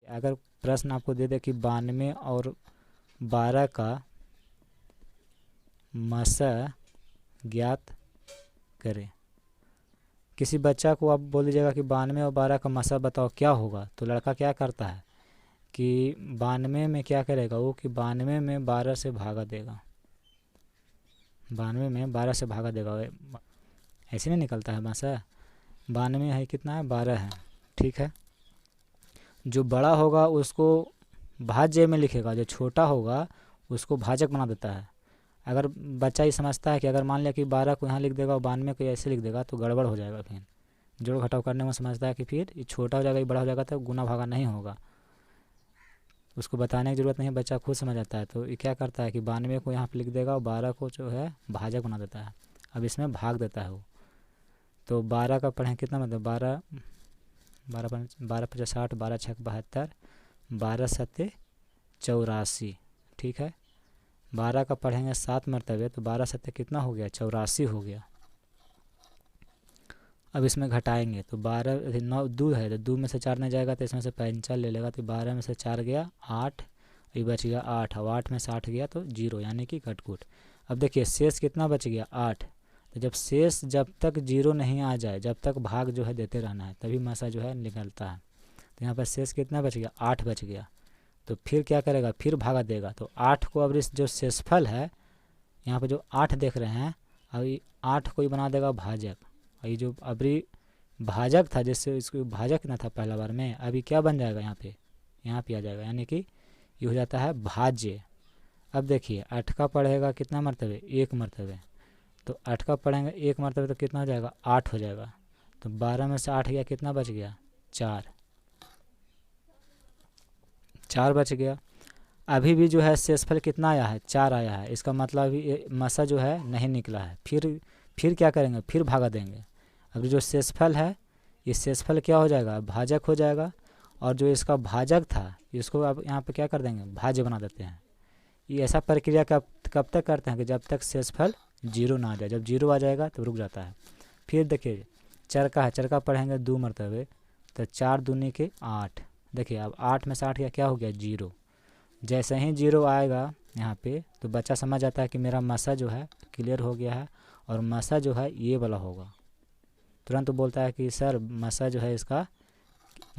अगर प्रश्न आपको दे दे कि 92 और 12 का मसा ज्ञात करें, किसी बच्चा को आप बोल दीजिएगा कि 92 और 12 का मसा बताओ क्या होगा, तो लड़का क्या करता है कि 92 में क्या करेगा वो कि 92 में 12 से भागा देगा, 92 में 12 से भागा देगा। ऐसे नहीं निकलता है मसा। 92 है कितना है, 12 है, ठीक है। जो बड़ा होगा उसको भाज्य में लिखेगा, जो छोटा होगा उसको भाजक बना देता है। अगर बच्चा ये समझता है कि अगर मान लिया कि 12 को यहाँ लिख देगा और 92 को ऐसे लिख देगा तो गड़बड़ हो जाएगा, फिर जोड़ घटाव करने में समझता है कि फिर ये छोटा हो जाएगा, ये बड़ा हो जाएगा, तो गुना भागा नहीं होगा। उसको बताने की ज़रूरत नहीं है, बच्चा खुद समझ आता है। तो ये क्या करता है कि 92 को यहाँ पे लिख देगा और 12 को जो है भाजक बना देता है। अब इसमें भाग देता है वो। तो 12 का पढ़ें कितना, मतलब 12 5 60, 12 6 72, 12 7 84, ठीक है। 12 का पढ़ेंगे 7 मरतबे तो 12 7 कितना हो गया, 84 हो गया। अब इसमें घटाएंगे तो 12 9 2 है, तो 2 में से 4 नहीं जाएगा तो इसमें से 5 ले लेगा, तो 12 में से 4 गया 8, ये बच गया 8, और 8 में से 8 गया तो 0, यानी कि घटकुट। अब देखिए शेष कितना बच गया, 8। तो जब शेष जब तक 0 नहीं आ जाए, जब तक भाग जो है देते रहना है, तभी मसा जो है निकलता है। तो यहाँ पर शेष कितना बच गया, 8 बच गया। तो फिर क्या करेगा, फिर भागा देगा। तो 8 को अब इस जो शेषफल है यहाँ पर जो 8 देख रहे हैं, अब ये 8 को ही बना देगा भाजक। और ये जो अभी भाजक था जिससे इसको भाजक ना था पहला बार में, अभी क्या बन जाएगा यहाँ पे आ जाएगा, यानी कि ये हो जाता है भाज्य। अब देखिए 8 का पढ़ेगा कितना मरतबे, 1 मरतबे। तो 8 का पढ़ेंगे 1 मरतबे तो कितना हो जाएगा, 8 हो जाएगा। तो 12 में से 8 गया, कितना बच गया, 4 बच गया। अभी भी जो है शेषफल कितना आया है, 4 आया है। इसका मतलब अभी मसा जो है नहीं निकला है। फिर क्या करेंगे, फिर भागा देंगे। अब जो शेषफल है ये शेषफल क्या हो जाएगा, भाजक हो जाएगा। और जो इसका भाजक था इसको अब यहाँ पे क्या कर देंगे, भाज्य बना देते हैं। ये ऐसा प्रक्रिया कब तक करते हैं कि जब तक शेषफल 0 ना आ जाए। जब 0 आ जाएगा तो रुक जाता है। फिर देखिए चरका है, चरका पढ़ेंगे 2 मरतबे तो 4 दूनी के 8। देखिए अब 8 में से 8 क्या हो गया, 0। जैसे ही 0 आएगा यहाँ पे तो बच्चा समझ आता है कि मेरा मसा जो है क्लियर हो गया है, और मसा जो है ये वाला होगा। तुरंत बोलता है कि सर मसा जो है इसका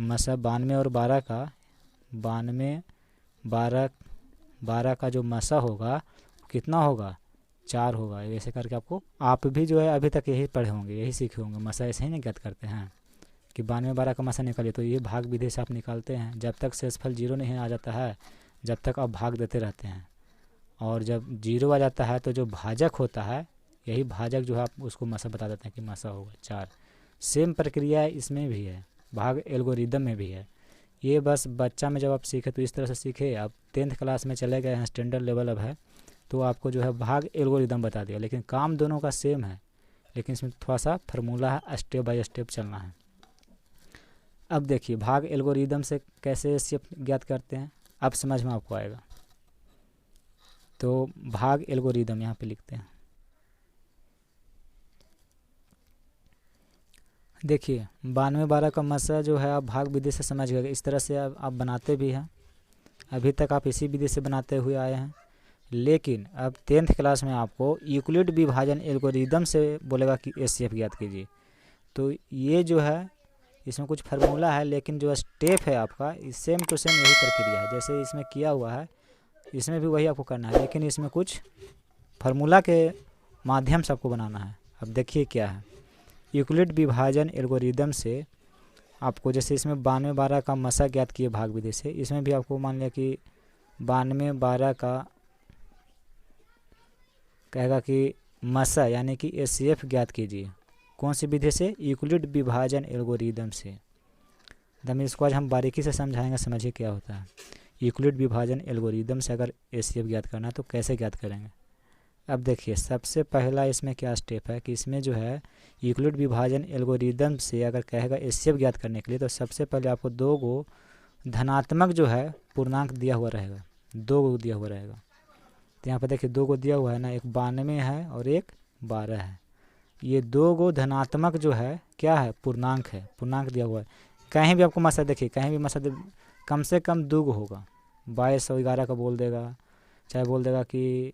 मसा 92 और 12 का 92 12 का जो मसा होगा कितना होगा, 4 होगा। ऐसे करके आपको आप भी जो है अभी तक यही पढ़े होंगे, यही सीखे होंगे। मसा ऐसे ही नहीं ज्ञात करते हैं कि 92 12 का मसा निकालिए, तो ये भाग विधि से आप निकालते हैं। जब तक शेषफल 0 नहीं आ जाता है जब तक आप भाग देते रहते हैं, और जब 0 आ जाता है तो जो भाजक होता है यही भाजक जो है आप उसको मसा बता देते हैं कि मसा होगा 4। सेम प्रक्रिया इसमें भी है, भाग एल्गोरिदम में भी है। ये बस बच्चा में जब आप सीखे तो इस तरह से सीखे। आप 10th क्लास में चले गए हैं, स्टैंडर्ड लेवल अब है, तो आपको जो है भाग एल्गोरिदम बता दिया। लेकिन काम दोनों का सेम है, लेकिन इसमें थोड़ा सा फार्मूला है, स्टेप बाय स्टेप चलना है। अब देखिए भाग एल्गोरिदम से कैसे शेप ज्ञात करते हैं, अब समझ में आपको आएगा। तो भाग एल्गोरिदम यहाँ पे लिखते हैं। देखिए 92 12 का मसा जो है आप भाग विधि से समझ गए। इस तरह से आप बनाते भी हैं, अभी तक आप इसी विधि से बनाते हुए आए हैं। लेकिन अब 10th क्लास में आपको यूक्लिड विभाजन एल्गोरिदम से बोलेगा कि एचसीएफ ज्ञात कीजिए। तो ये जो है इसमें कुछ फार्मूला है, लेकिन जो स्टेप है आपका सेम टू सेम यही प्रक्रिया है जैसे इसमें किया हुआ है, इसमें भी वही आपको करना है, लेकिन इसमें कुछ फार्मूला के माध्यम से आपको बनाना है। अब देखिए क्या है, यूक्लिड विभाजन एल्गोरिदम से आपको जैसे इसमें 92 12 का मसा ज्ञात किए भाग विधि से, इसमें भी आपको मान लिया कि 92 12 का कहेगा कि मसा यानी कि एचसीएफ ज्ञात कीजिए। कौन सी विधि से, यूक्लिड विभाजन एल्गोरिदम से। दम इसको आज हम बारीकी से समझाएंगे, समझिए क्या होता है। यूक्लिड विभाजन एल्गोरिदम से अगर एचसीएफ ज्ञात करना है तो कैसे ज्ञात करेंगे। अब देखिए सबसे पहला इसमें क्या स्टेप है कि इसमें जो है यूक्लिड विभाजन एल्गोरिदम से अगर कहेगा एचसीएफ ज्ञात करने के लिए, तो सबसे पहले आपको 2 गो धनात्मक जो है पूर्णांक दिया हुआ रहेगा, 2 गो दिया हुआ रहेगा। तो यहाँ पर देखिए 2 गो दिया हुआ है ना, एक 92 है और एक 12 है। ये 2 गो धनात्मक जो है क्या है, पूर्णांक है, पूर्णांक दिया हुआ है। कहीं भी आपको मसा देखिए, कहीं भी मसा कम से कम 2 गो होगा। 22 और 11 का बोल देगा, चाहे बोल देगा कि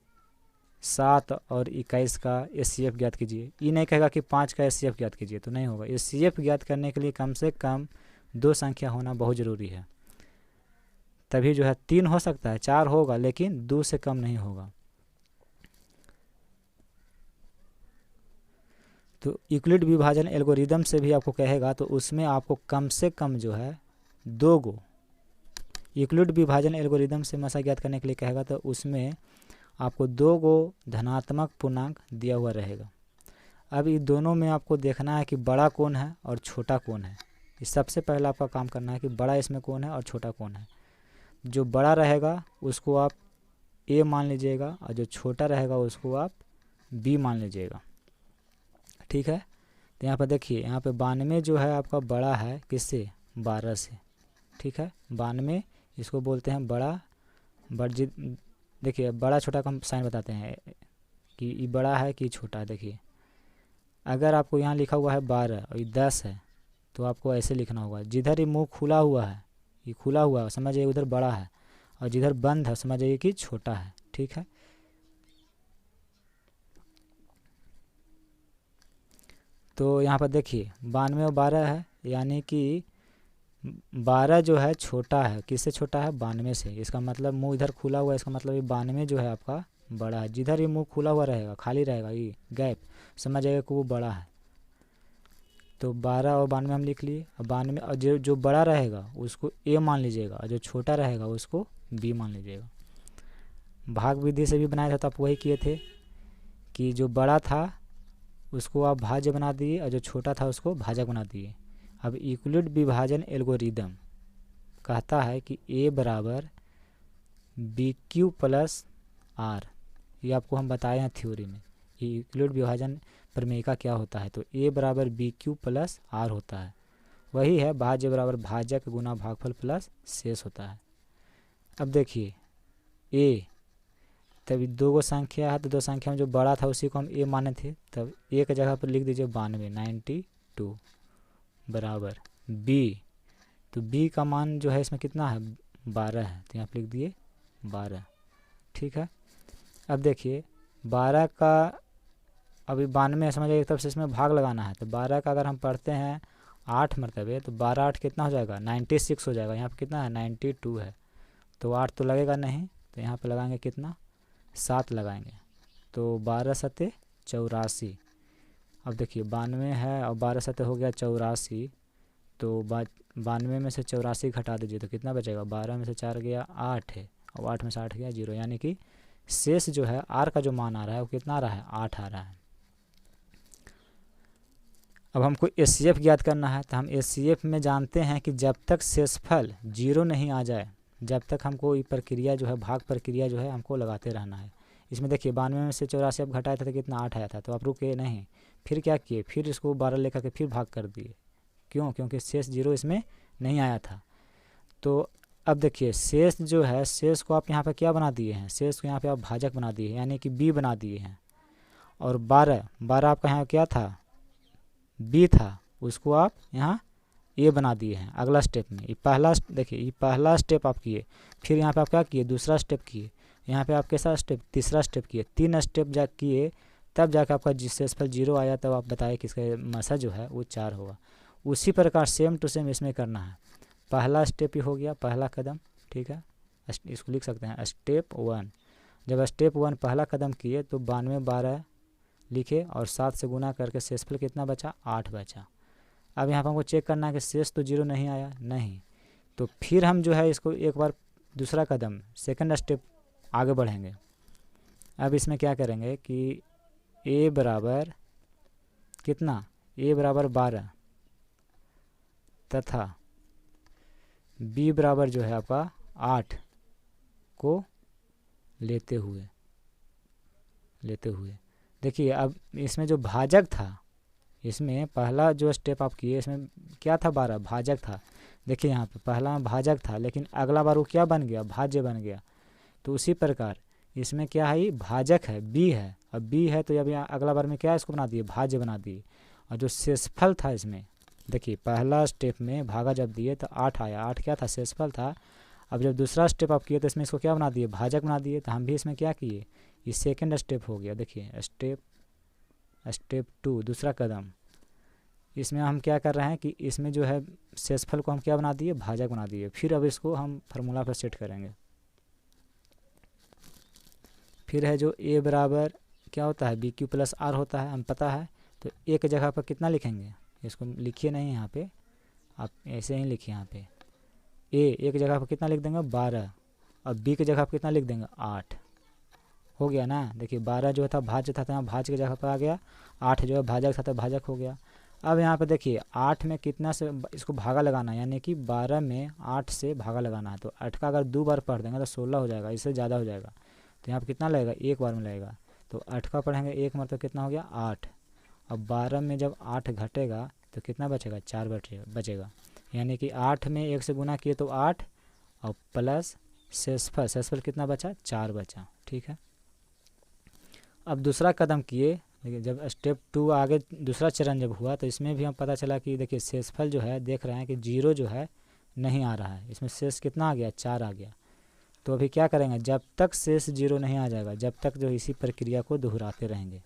7 और 21 का HCF ज्ञात कीजिए। ये नहीं कहेगा कि 5 का HCF ज्ञात कीजिए, तो नहीं होगा। HCF ज्ञात करने के लिए कम से कम 2 संख्या होना बहुत ज़रूरी है, तभी जो है 3 हो सकता है, 4 होगा, लेकिन 2 से कम नहीं होगा। तो यूक्लिड विभाजन एल्गोरिदम से भी आपको कहेगा तो उसमें आपको कम से कम जो है 2 गो, यूक्लिड विभाजन एल्गोरिदम से मसा ज्ञात करने के लिए कहेगा तो उसमें आपको 2 गो धनात्मक पूर्णांक दिया हुआ रहेगा। अब ये दोनों में आपको देखना है कि बड़ा कौन है और छोटा कौन है। इस सबसे पहले आपका काम करना है कि बड़ा इसमें कौन है और छोटा कौन है। जो बड़ा रहेगा उसको आप A मान लीजिएगा और जो छोटा रहेगा उसको आप B मान लीजिएगा, ठीक है। तो यहाँ पर देखिए, यहाँ पे 92 जो है आपका बड़ा है किससे, 12 से, ठीक है। 92 इसको बोलते हैं बड़ा। देखिए बड़ा छोटा का हम साइन बताते हैं कि ये बड़ा है कि छोटा है। देखिए अगर आपको यहाँ लिखा हुआ है 12 और ये 10 है तो आपको ऐसे लिखना होगा, जिधर ये मुंह खुला हुआ है, ये खुला हुआ है समझ जाइए उधर बड़ा है, और जिधर बंद है समझ जाइए कि छोटा है, ठीक है। तो यहाँ पर देखिए 92 और 12 है, यानी कि 12 जो है छोटा है, किससे छोटा है, 92 से। इसका मतलब मुंह इधर खुला हुआ है, इसका मतलब ये 92 जो है आपका बड़ा है। जिधर ये मुंह खुला हुआ रहेगा, खाली रहेगा, ये गैप, समझ जाएगा कि वो बड़ा है। तो 12 और 92 हम लिख लिए। अब 92 और जो बड़ा रहेगा उसको A मान लीजिएगा और जो छोटा रहेगा उसको B मान लीजिएगा। भाग विधि से भी बनाया था तो आप वही किए थे कि जो बड़ा था उसको आप भाज्य बना दिए और जो छोटा था उसको भाजक बना दिए। अब यूक्लिड विभाजन एल्गोरिदम कहता है कि A बराबर BQ प्लस R, ये आपको हम बताए हैं थ्योरी में। यूक्लिड विभाजन प्रमेय क्या होता है, तो A बराबर BQ प्लस R होता है। वही है भाज्य बराबर भाजक गुना भागफल प्लस शेष होता है। अब देखिए A, तभी 2 गो संख्या है तो 2 संख्या में जो बड़ा था उसी को हम A माने थे, तब एक जगह पर लिख दीजिए 92 बराबर B। तो B का मान जो है इसमें कितना है, 12 है, तो यहाँ पर लिख दिए 12, ठीक है। अब देखिए 12 का अभी 92 समझ एक तरफ से इसमें भाग लगाना है, तो 12 का अगर हम पढ़ते हैं 8 मरतबे तो 12 8 कितना हो जाएगा, 96 हो जाएगा। यहाँ पे कितना है, 92 है, तो 8 तो लगेगा नहीं, तो यहाँ पे लगाएंगे कितना, 7 लगाएंगे, तो 12 सते 84। अब देखिए 92 है और 12 सते हो गया 84, तो 92 में से 84 घटा दीजिए तो कितना बचेगा, 12 में से 4 गया 8 है और 8 में से 8 गया 0, यानी कि शेष जो है R का जो मान आ रहा है वो कितना आ रहा है, 8 आ रहा है। अब हमको HCF ज्ञात करना है, तो हम HCF में जानते हैं कि जब तक शेषफल 0 नहीं आ जाए, जब तक हमको ये प्रक्रिया जो है, भाग प्रक्रिया जो है हमको लगाते रहना है। इसमें देखिए 92 में से 84 अब घटाया था तो कितना, 8 आया था, तो आप रुके नहीं, फिर क्या किए, फिर इसको 12 लेकर के फिर भाग कर दिए। क्यों, क्योंकि शेष 0 इसमें नहीं आया था। तो अब देखिए शेष जो है, शेष को आप यहाँ पे क्या बना दिए हैं, शेष को यहाँ पे आप भाजक बना दिए हैं, यानी कि B बना दिए हैं। और 12 आपका यहाँ क्या था, B था, उसको आप यहाँ A बना दिए हैं। अगला स्टेप में ये पहला, देखिए ये पहला स्टेप आप किए, फिर यहाँ पे आप क्या किए, दूसरा स्टेप किए, यहाँ पे आप कैसा स्टेप, तीसरा स्टेप किए, 3 स्टेप जा किए, तब जाकर आपका शेषफल 0 आया, तब आप बताए कि इसका मसा जो है वो 4 होगा। उसी प्रकार सेम टू सेम इसमें करना है। पहला स्टेप ही हो गया, पहला कदम, ठीक है, इसको लिख सकते हैं स्टेप 1। जब स्टेप 1 पहला कदम किए तो 92 12 लिखे और 7 से गुना करके शेषफल कितना बचा, 8 बचा। अब यहाँ पर हमको चेक करना है कि शेष तो 0 नहीं आया, नहीं, तो फिर हम जो है इसको एक बार दूसरा कदम, सेकंड स्टेप आगे बढ़ेंगे। अब इसमें क्या करेंगे कि A बराबर कितना, A बराबर 12 तथा B बराबर जो है आपका 8 को लेते हुए देखिए अब इसमें जो भाजक था, इसमें पहला जो स्टेप आप किए इसमें क्या था, 12 भाजक था। देखिए यहाँ पे पहला भाजक था, लेकिन अगला बार वो क्या बन गया, भाज्य बन गया। तो उसी प्रकार इसमें क्या है, भाजक है, B है, अब B है तो अब यहाँ अगला बार में क्या इसको बना दिए, भाज्य बना दिए। और जो शेषफल था इसमें देखिए पहला स्टेप में भागा जब दिए तो 8 आया, 8 क्या था, शेषफल था। अब जब दूसरा स्टेप आप किए तो इसमें इसको क्या बना दिए, भाजक बना दिए। तो हम भी इसमें क्या किए, ये सेकंड स्टेप हो गया। देखिए स्टेप 2 दूसरा कदम, इसमें हम क्या कर रहे हैं कि इसमें जो है शेषफल को हम क्या बना दिए, भाजक बना दिए। फिर अब इसको हम फार्मूला पर सेट करेंगे। फिर है जो a बराबर क्या होता है, बी क्यू प्लस आर होता है, हम पता है। तो एक जगह पर कितना लिखेंगे, इसको लिखिए नहीं यहाँ पे, आप ऐसे ही लिखिए यहाँ पे। a एक जगह पर कितना लिख देंगे, 12, और b की जगह पर कितना लिख देंगे, 8। हो गया ना। देखिए 12 जो था भाज्य था तो यहाँ भाज्य की जगह पर आ गया, 8 जो है भाजक था तो भाजक हो गया। अब यहाँ पे देखिए 8 में कितना से इसको भागा लगाना है, यानी कि 12 में 8 से भागा लगाना है। तो 8 का अगर 2 बार पढ़ देंगे तो 16 हो जाएगा, इससे ज़्यादा हो जाएगा। तो यहाँ पे कितना लगेगा, एक बार में लगेगा। तो 8 का पढ़ेंगे एक मतलब कितना हो गया, 8। अब 12 में जब 8 घटेगा तो कितना बचेगा, 4 बचेगा। यानी कि 8 में 1 से गुना किए तो 8, और प्लस शेषफल कितना बचा, 4 बचा। ठीक है। अब दूसरा कदम किए, देखिए जब स्टेप 2 आगे दूसरा चरण जब हुआ तो इसमें भी हम पता चला कि देखिए शेषफल जो है देख रहे हैं कि 0 जो है नहीं आ रहा है, इसमें शेष कितना आ गया, 4 आ गया। तो अभी क्या करेंगे, जब तक शेष 0 नहीं आ जाएगा जब तक जो इसी प्रक्रिया को दोहराते रहेंगे।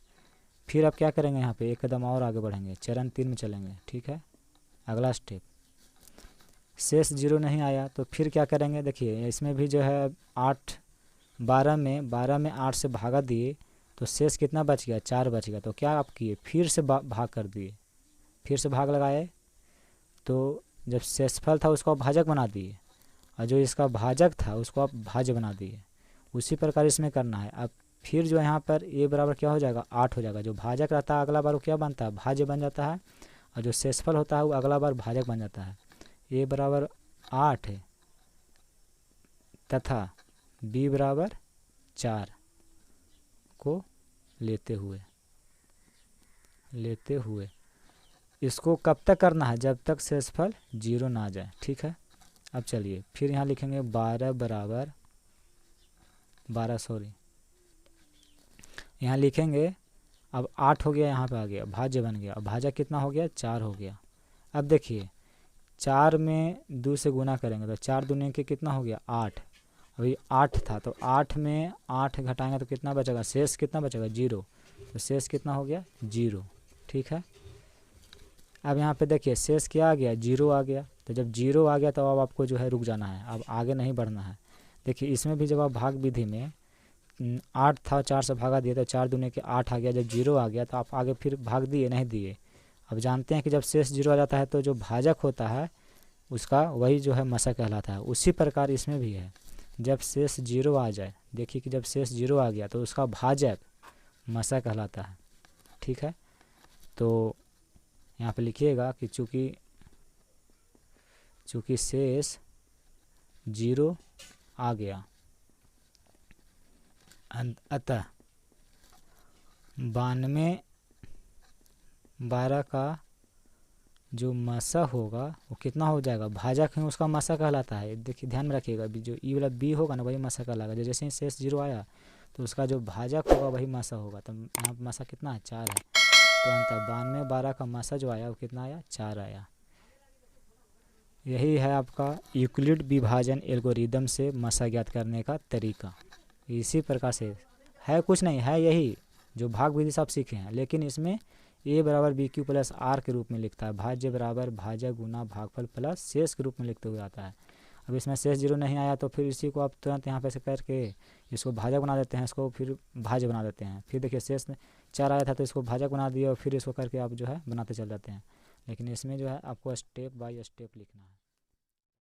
फिर अब क्या करेंगे, यहाँ पे एक कदम और आगे बढ़ेंगे, चरण 3 में चलेंगे। ठीक है। अगला स्टेप, शेष 0 नहीं आया तो फिर क्या करेंगे, देखिए इसमें भी जो है 12 में 8 से भागा दिए तो शेष कितना बच गया, 4 बच गया। तो क्या आप किए, फिर से भाग कर दिए, फिर से भाग लगाए। तो जब शेषफल था उसको आप भाजक बना दिए, और जो इसका भाजक था उसको आप भाज्य बना दिए। उसी प्रकार इसमें करना है। अब फिर जो यहाँ पर a बराबर क्या हो जाएगा, 8 हो जाएगा। जो भाजक रहता है अगला बार वो क्या बनता है, भाज्य बन जाता है, और जो शेषफल होता है वो अगला बार भाजक बन जाता है। a बराबर 8 है तथा b बराबर 4 को लेते हुए इसको कब तक करना है, जब तक शेषफल 0 ना आ जाए। ठीक है। अब चलिए फिर यहाँ लिखेंगे 12 बराबर 12 यहाँ लिखेंगे। अब 8 हो गया, यहाँ पे आ गया, भाज्य बन गया। अब भाजक कितना हो गया, 4 हो गया। अब देखिए 4 में 2 से गुना करेंगे तो 4 दूनी के कितना हो गया, 8। अभी 8 था तो 8 में 8 घटाएंगे तो कितना बचेगा, शेष कितना बचेगा, 0। तो शेष कितना हो गया, 0। ठीक है। अब यहाँ पे देखिए शेष क्या आ गया, 0 आ गया। तो जब 0 आ गया तो अब आपको जो है रुक जाना है, अब आगे नहीं बढ़ना है। देखिए इसमें भी जब आप भाग विधि में 8 था 4 से भागा दिए तो 4 दूने के 8 आ गया। जब 0 आ गया तो आप आगे फिर भाग दिए, नहीं दिए। अब जानते हैं कि जब शेष 0 आ जाता है तो जो भाजक होता है उसका वही जो है मसा कहलाता है। उसी प्रकार इसमें भी है, जब शेष 0 आ जाए, देखिए कि जब शेष 0 आ गया तो उसका भाजक मसा कहलाता है। ठीक है। तो यहाँ पे लिखिएगा कि चूँकि शेष 0 आ गया अतः 12 का जो मसा होगा वो कितना हो जाएगा, भाजक है उसका मसा कहलाता है। देखिए ध्यान में रखिएगा, जो ई वाला बी होगा ना वही मसा कहलाएगा। जैसे ही शेष 0 आया तो उसका जो भाजक होगा वही मसा होगा। तो यहाँ पर मसा कितना है, 4 है। तो अंतर 92 12 का मसा जो आया वो कितना आया, 4 आया। यही है आपका यूक्लिड विभाजन एल्गोरिदम से मसा ज्ञात करने का तरीका। इसी प्रकार से है, कुछ नहीं है, यही जो भाग विधि से आप सीखे हैं, लेकिन इसमें a बराबर बी क्यू प्लस आर के रूप में लिखता है, भाज्य बराबर भाजक गुना भागफल प्लस शेष के रूप में लिखते हुए आता है। अब इसमें शेष 0 नहीं आया तो फिर इसी को आप तुरंत यहाँ पे से करके इसको भाजक बना देते हैं, इसको फिर भाज्य बना देते हैं। फिर देखिए शेष 4 आया था तो इसको भाजक बना दिया और फिर इसको करके आप जो है बनाते चल जाते हैं। लेकिन इसमें जो है आपको स्टेप बाय स्टेप लिखना है।